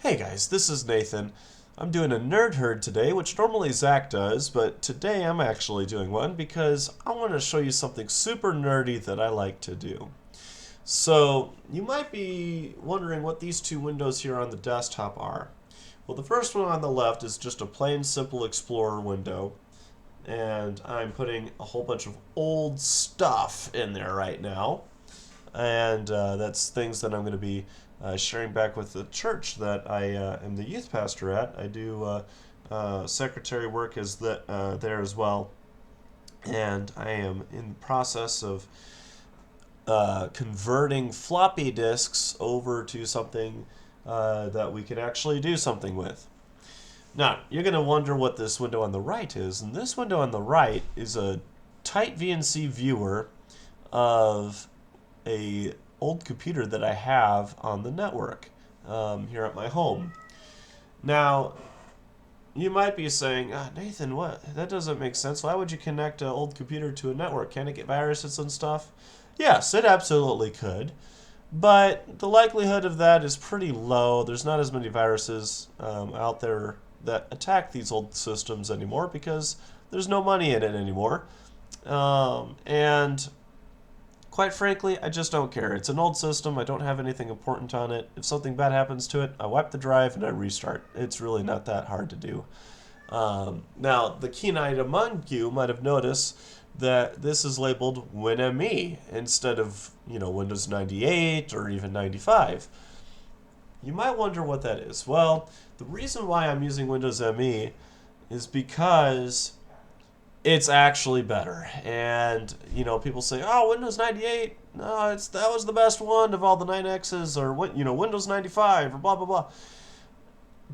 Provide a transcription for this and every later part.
Hey guys, this is Nathan. I'm doing a nerd herd today, which normally Zach does, but today I'm actually doing one because I want to show you something super nerdy that I like to do. So, you might be wondering what these two windows here on the desktop are. Well, the first one on the left is just a plain simple Explorer window, and I'm putting a whole bunch of old stuff in there right now. And that's things that I'm going to be sharing back with the church that I am the youth pastor at. I do secretary work there as well, and I am in the process of converting floppy disks over to something that we can actually do something with. Now, you're going to wonder what this window on the right is, and this window on the right is a tight VNC viewer of a old computer that I have on the network here at my home. Now, you might be saying, Nathan, what? That doesn't make sense. Why would you connect an old computer to a network? Can it get viruses and stuff? Yes, it absolutely could. But the likelihood of that is pretty low. There's not as many viruses out there that attack these old systems anymore because there's no money in it anymore. And quite frankly, I just don't care. It's an old system. I don't have anything important on it. If something bad happens to it, I wipe the drive and I restart. It's really not that hard to do. Now, the keen-eyed among you might have noticed that this is labeled WinME instead of, Windows 98 or even 95. You might wonder what that is. Well, the reason why I'm using Windows ME is because it's actually better. And, people say, oh, Windows 98, no, that was the best one of all the 9Xs, or, Windows 95, or blah, blah, blah.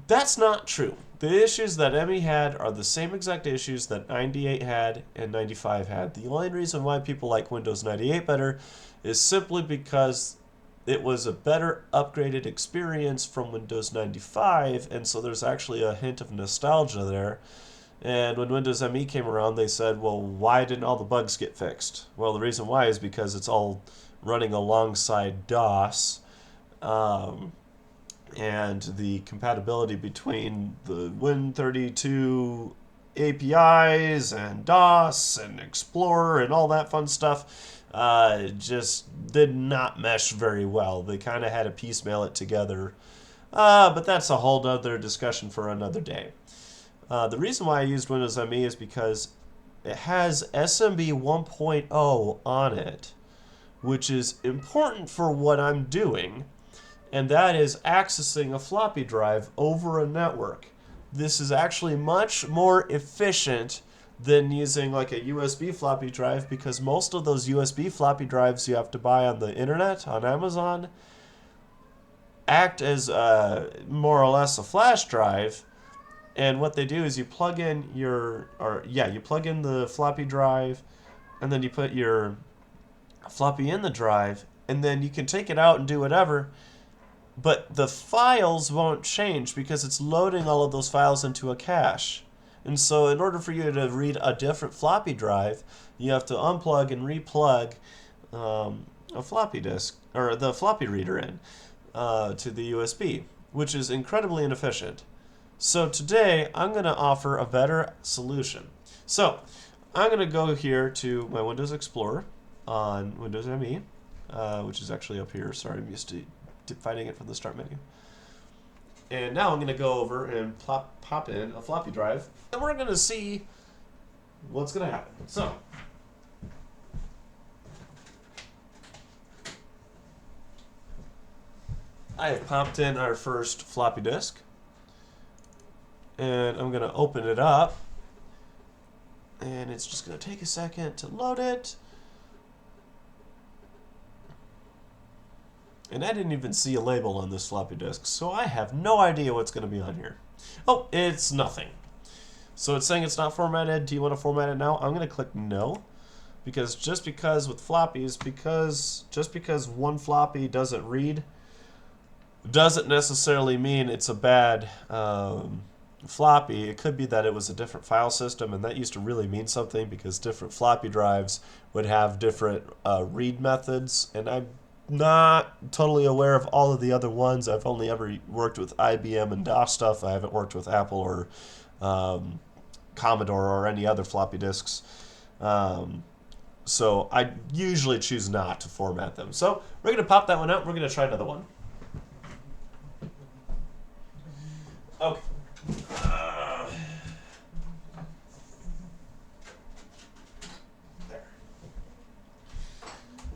That's not true. The issues that ME had are the same exact issues that 98 had and 95 had. The only reason why people like Windows 98 better is simply because it was a better upgraded experience from Windows 95, and so there's actually a hint of nostalgia there. And when Windows ME came around, they said, well, why didn't all the bugs get fixed? Well, the reason why is because it's all running alongside DOS. And the compatibility between the Win32 APIs and DOS and Explorer and all that fun stuff just did not mesh very well. They kind of had to piecemeal it together. But that's a whole other discussion for another day. The reason why I used Windows ME is because it has SMB 1.0 on it, which is important for what I'm doing, and that is accessing a floppy drive over a network. This is actually much more efficient than using like a USB floppy drive, because most of those USB floppy drives you have to buy on the internet, on Amazon, act as more or less a flash drive. And what they do is you plug in the floppy drive, and then you put your floppy in the drive, and then you can take it out and do whatever, but the files won't change because it's loading all of those files into a cache. And so in order for you to read a different floppy drive, you have to unplug and replug a floppy disk, or the floppy reader in, to the USB, which is incredibly inefficient. So today, I'm going to offer a better solution. So I'm going to go here to my Windows Explorer on Windows ME, which is actually up here. Sorry, I'm used to finding it from the start menu. And now I'm going to go over and pop in a floppy drive, and we're going to see what's going to happen. So I have popped in our first floppy disk. And I'm going to open it up, and it's just going to take a second to load it. And I didn't even see a label on this floppy disk, so I have no idea what's going to be on here. Oh, it's nothing. So it's saying it's not formatted. Do you want to format it now? I'm going to click no, because just because with floppies, just because one floppy doesn't read doesn't necessarily mean it's a bad floppy. It could be that it was a different file system, and that used to really mean something because different floppy drives would have different read methods, and I'm not totally aware of all of the other ones. I've only ever worked with IBM and DOS stuff. I haven't worked with Apple or Commodore or any other floppy disks. So I usually choose not to format them. So we're going to pop that one out. We're going to try another one. Okay. There.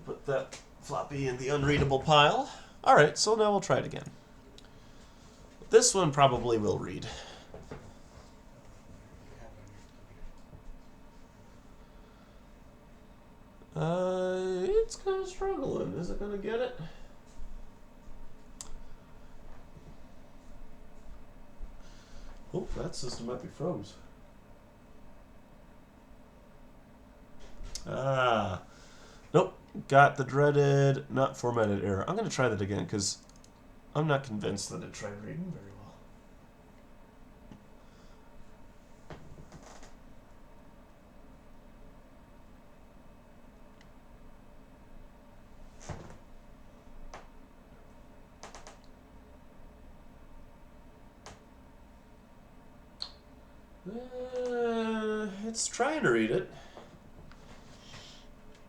Put that floppy in the unreadable pile. All right, so now we'll try it again. This one probably will read. It's kind of struggling. Is it going to get it? Oh, that system might be froze. Nope. Got the dreaded not formatted error. I'm going to try that again because I'm not convinced that it tried reading very well. It's trying to read it.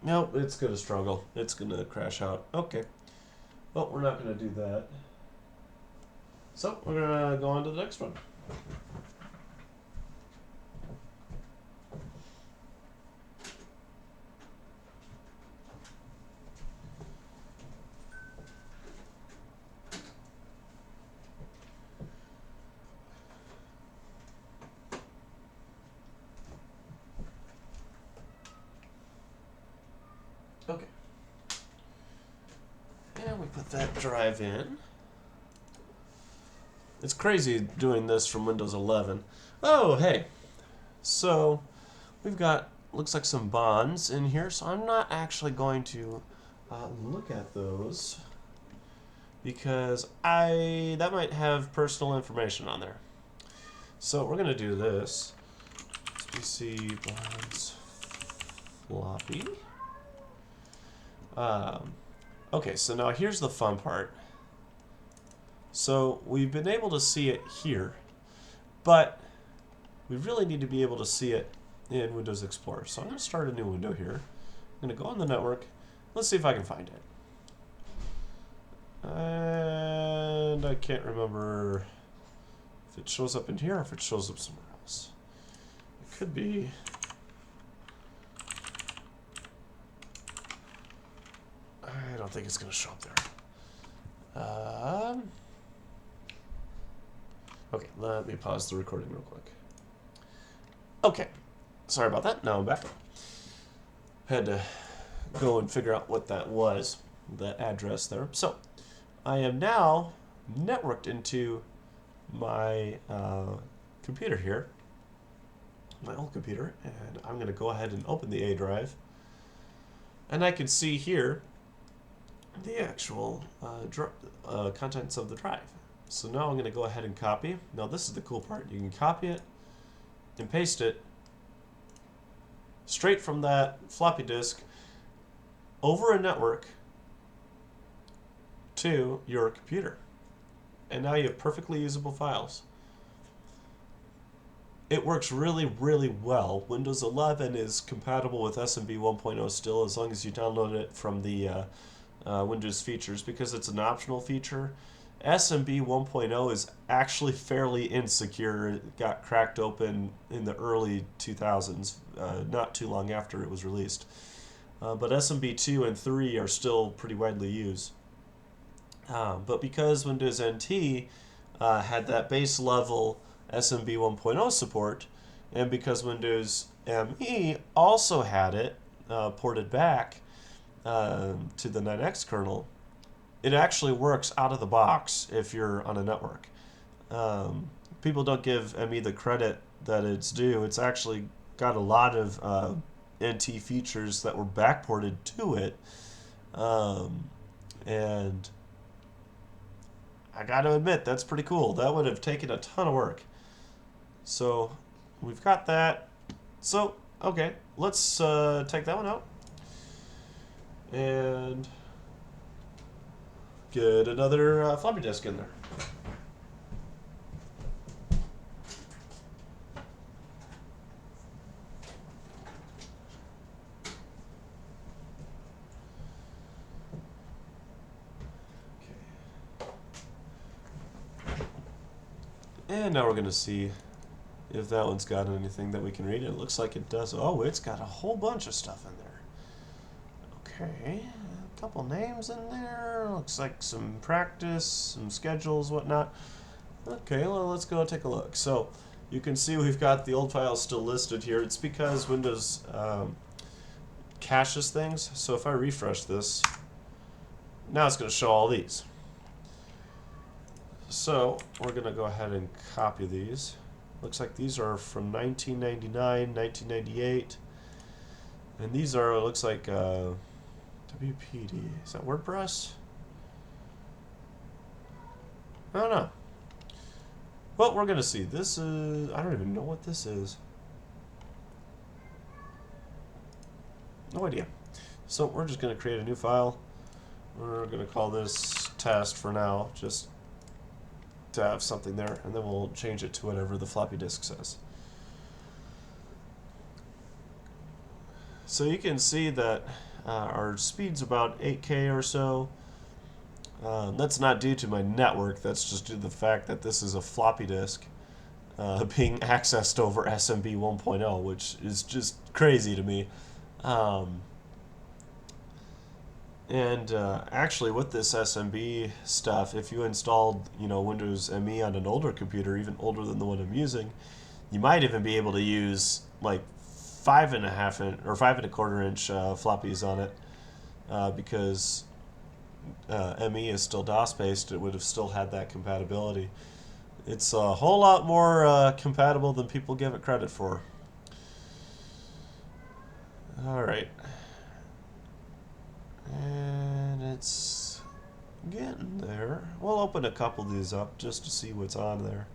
Nope, it's going to struggle. It's going to crash out. Okay. Well, we're not going to do that. So, we're going to go on to the next one. Okay. And we put that drive in. It's crazy doing this from Windows 11. Oh, hey. So, we've got, looks like some bonds in here, so I'm not actually going to look at those because that might have personal information on there. So, we're going to do this. SBC bonds floppy. Okay, so now here's the fun part. So we've been able to see it here, but we really need to be able to see it in Windows Explorer. So I'm going to start a new window here. I'm going to go on the network. Let's see if I can find it. And I can't remember if it shows up in here or if it shows up somewhere else. It could be... I don't think it's going to show up there. Okay, let me pause the recording real quick. Okay, sorry about that. Now I'm back. Had to go and figure out what that was, that address there. So, I am now networked into my computer here, my old computer, and I'm going to go ahead and open the A drive. And I can see here the actual contents of the drive. So now I'm going to go ahead and copy. Now this is the cool part. You can copy it and paste it straight from that floppy disk over a network to your computer. And now you have perfectly usable files. It works really, really well. Windows 11 is compatible with SMB 1.0 still, as long as you download it from the Windows features, because it's an optional feature. SMB 1.0 is actually fairly insecure. It got cracked open in the early 2000s, not too long after it was released. But SMB 2 and 3 are still pretty widely used. But because Windows NT had that base level SMB 1.0 support, and because Windows ME also had it ported back to the 9X kernel, it actually works out of the box if you're on a network. People don't give ME the credit that it's due. It's actually got a lot of NT features that were backported to it. And I gotta admit, that's pretty cool. That would have taken a ton of work. So we've got that. So, okay, let's take that one out. And get another floppy disk in there. And now we're going to see if that one's got anything that we can read. It looks like it does. Oh, it's got a whole bunch of stuff in there. Okay, a couple names in there. Looks like some practice, some schedules, whatnot. Okay, well, let's go take a look. So you can see we've got the old files still listed here. It's because Windows caches things. So if I refresh this, now it's going to show all these. So we're going to go ahead and copy these. Looks like these are from 1999, 1998. And these are, it looks like WPD. Is that WordPress? I don't know. Well, we're going to see. This is, I don't even know what this is. No idea. So we're just going to create a new file. We're going to call this test for now, just to have something there, and then we'll change it to whatever the floppy disk says. So you can see that our speed's about 8K or so. That's not due to my network, that's just due to the fact that this is a floppy disk being accessed over SMB 1.0, which is just crazy to me. Actually, with this SMB stuff, if you installed, Windows ME on an older computer, even older than the one I'm using, you might even be able to use like 5.5 inch or 5.25 inch floppies on it, because ME is still DOS based. It would have still had that compatibility. It's a whole lot more compatible than people give it credit for. All right. And it's getting there. We'll open a couple of these up just to see what's on there.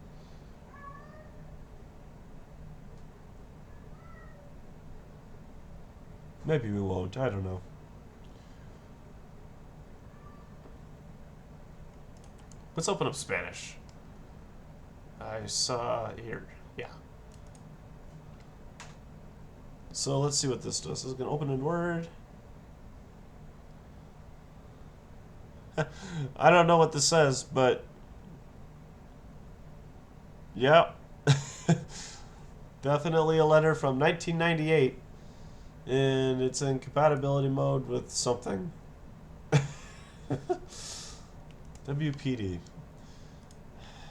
Maybe we won't. I don't know. Let's open up Spanish. I saw here. Yeah. So let's see what this does. This is going to open in Word. I don't know what this says, but yeah. Definitely a letter from 1998, and it's in compatibility mode with something. WPD.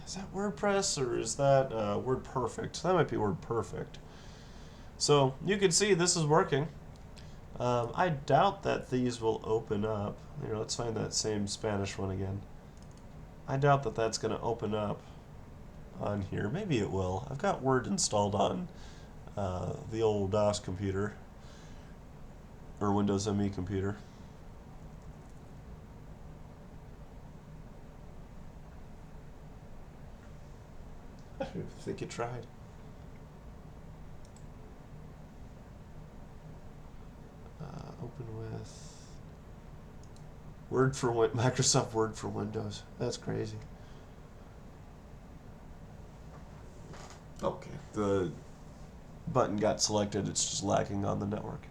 Is that WordPress or is that WordPerfect? That might be WordPerfect. So you can see this is working. I doubt that these will open up. Here, let's find that same Spanish one again. I doubt that that's going to open up on here. Maybe it will. I've got Word installed on the old DOS computer, or Windows ME computer. I think it tried. Open with Microsoft Word for Windows. That's crazy. Okay, the button got selected. It's just lagging on the network.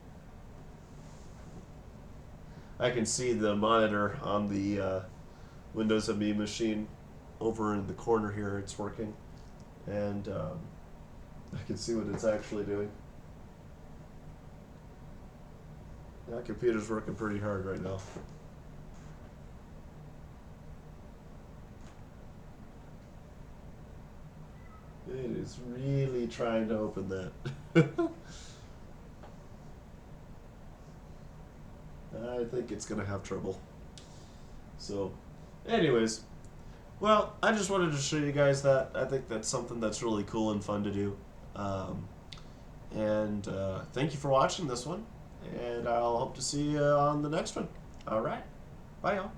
I can see the monitor on the Windows ME machine over in the corner here. It's working, and I can see what it's actually doing. That computer's working pretty hard right now. It is really trying to open that. I think it's going to have trouble. So, anyways, well, I just wanted to show you guys that. I think that's something that's really cool and fun to do. Thank you for watching this one. And I'll hope to see you on the next one. All right. Bye, y'all.